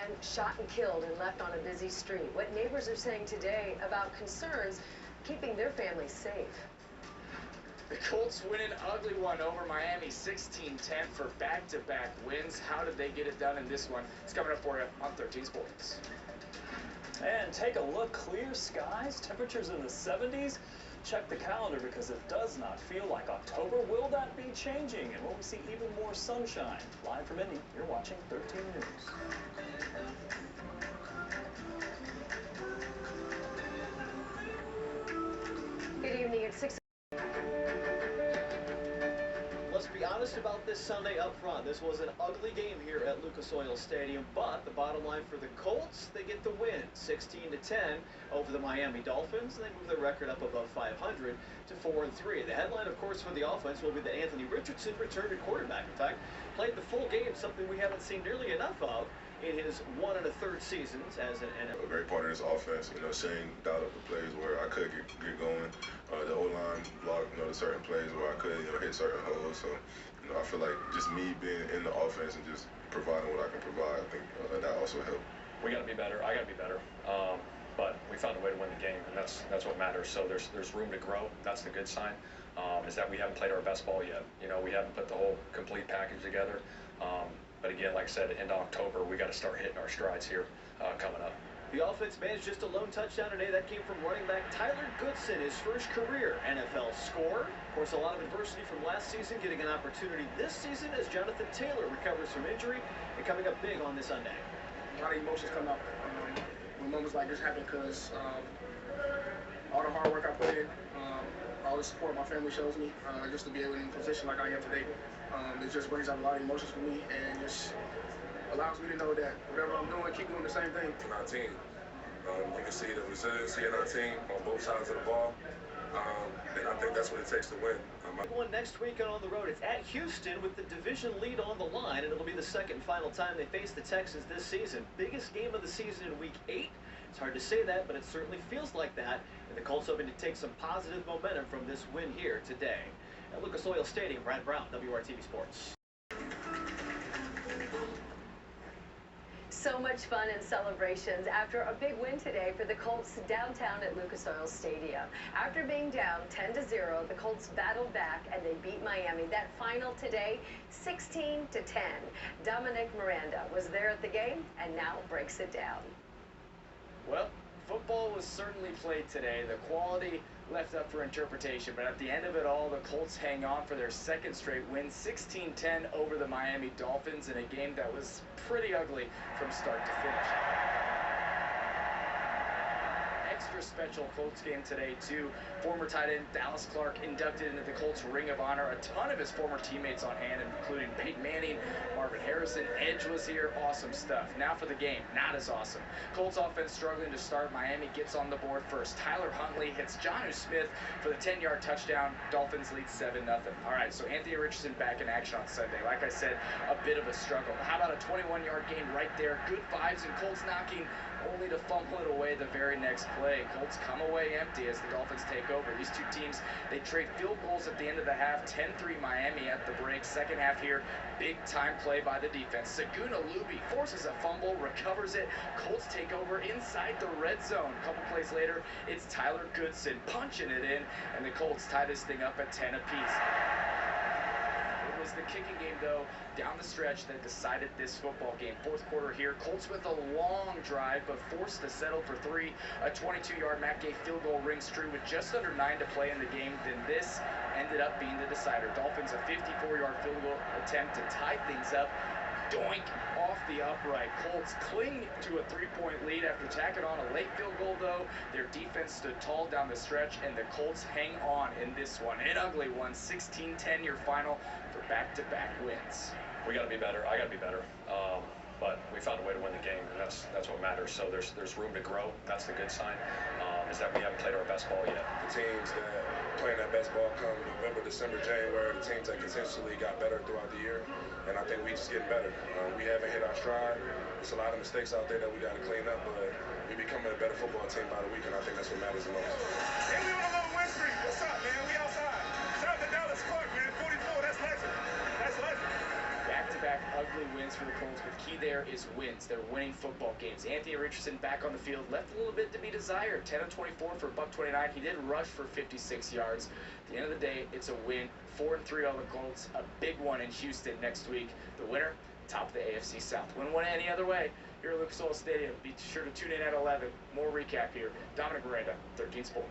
man shot and killed and left on a busy street. What neighbors are saying today about concerns keeping their families safe. The Colts win an ugly one over Miami 16-10 for back-to-back wins. How did they get it done in this one? It's coming up for you on 13 Sports. And take a look, clear skies, temperatures in the 70s. Check the calendar because it does not feel like October. Will that be changing? And will we see even more sunshine? Live from Indy, you're watching 13 News. Good evening. It's 6. Let's be honest about this Sunday up front. This was an ugly game here at Lucas Oil Stadium, but the bottom line for the Colts, they get the win, 16-10 over the Miami Dolphins. They move their record up above 500 to 4-3. The headline, of course, for the offense will be that Anthony Richardson returned to quarterback. In fact, played the full game, something we haven't seen nearly enough of in his 1 1/3 seasons as an NFL. A very part of this offense, Shane dialed up the plays where I could get going. The O-line blocked, the certain plays where I could, hit certain holes. So, I feel like just me being in the offense and just providing what I can provide, I think that also helped. We got to be better. I got to be better. But we found a way to win the game, and that's what matters. So there's room to grow. That's the good sign. Is that we haven't played our best ball yet. We haven't put the whole complete package together. But again, like I said, in October, we got to start hitting our strides here coming up. The offense managed just a lone touchdown today. That came from running back Tyler Goodson, his first career NFL score. Of course, a lot of adversity from last season, getting an opportunity this season as Jonathan Taylor recovers from injury and coming up big on this Sunday. A lot of emotions come up when moments like this happen because all the hard work I put in, all the support my family shows me, just to be able to be in a position like I am today, it just brings out a lot of emotions for me and just allows me to know that whatever I'm doing, keep doing the same thing. In our team, you can see the resiliency in our team on both sides of the ball, and I think that's what it takes to win. One next week on the road. It's at Houston with the division lead on the line, and it'll be the second and final time they face the Texans this season. Biggest game of the season in Week 8. It's hard to say that, but it certainly feels like that, and the Colts hoping to take some positive momentum from this win here today. At Lucas Oil Stadium, Brad Brown, WRTV Sports. So much fun and celebrations after a big win today for the Colts downtown at Lucas Oil Stadium. After being down 10-0, the Colts battled back and they beat Miami. That final today, 16-10. Dominic Miranda was there at the game and now breaks it down. Well, football was certainly played today. The quality left up for interpretation, but at the end of it all, the Colts hang on for their second straight win, 16-10 over the Miami Dolphins in a game that was pretty ugly from start to finish. Extra special Colts game today too. Former tight end Dallas Clark inducted into the Colts Ring of Honor. A ton of his former teammates on hand, including Peyton Manning, Marvin Harrison, Edge was here. Awesome stuff. Now for the game, not as awesome. Colts offense struggling to start. Miami gets on the board first. Tyler Huntley hits Jonnu Smith for the 10-yard touchdown. Dolphins lead 7-0. All right, so Anthony Richardson back in action on Sunday. Like I said, a bit of a struggle. How about a 21-yard gain right there? Good vibes, and Colts knocking only to fumble it away the very next play. Colts come away empty as the Dolphins take over. These two teams, they trade field goals at the end of the half. 10-3 Miami at the break. Second half here, big time play by the defense. Saguna Luby forces a fumble, recovers it. Colts take over inside the red zone. A couple plays later, it's Tyler Goodson punching it in, and the Colts tie this thing up at 10 apiece. It was the kicking game, though, down the stretch that decided this football game. Fourth quarter here, Colts with a long drive, but forced to settle for 3. A 22-yard Matt Gay field goal rings true with just under 9 to play in the game. Then this ended up being the decider. Dolphins a 54-yard field goal attempt to tie things up. Doink off the upright. Colts cling to a 3-point lead after tacking on a late field goal, though. Their defense stood tall down the stretch, and the Colts hang on in this one. An ugly one, 16-10 your final for back-to-back wins. We got to be better. I got to be better. But we found a way to win the game, and that's what matters. So there's room to grow. That's the good sign. Is that we haven't played our best ball yet. The teams that playing that best ball come November, December, January, the teams that consistently got better throughout the year, and I think we just getting better. We haven't hit our stride. There's a lot of mistakes out there that we got to clean up, but we're becoming a better football team by the week, and I think that's what matters the most. Hey, we on a little win streak. What's up, man? We outside. Shout out to Dallas Clark, man. 44, that's legend. That's legend. Back-to-back ugly ugly wins for the Colts, but the key there is wins. They're winning football games. Anthony Richardson back on the field, left a little bit to be desired. 10 of 24 for $129. He did rush for 56 yards. At the end of the day, it's a win. 4-3 on the Colts. A big one in Houston next week. The winner, top of the AFC South. Wouldn't want it any other way here at Lucas Oil Stadium. Be sure to tune in at 11. More recap here. Dominic Miranda, 13 Sports.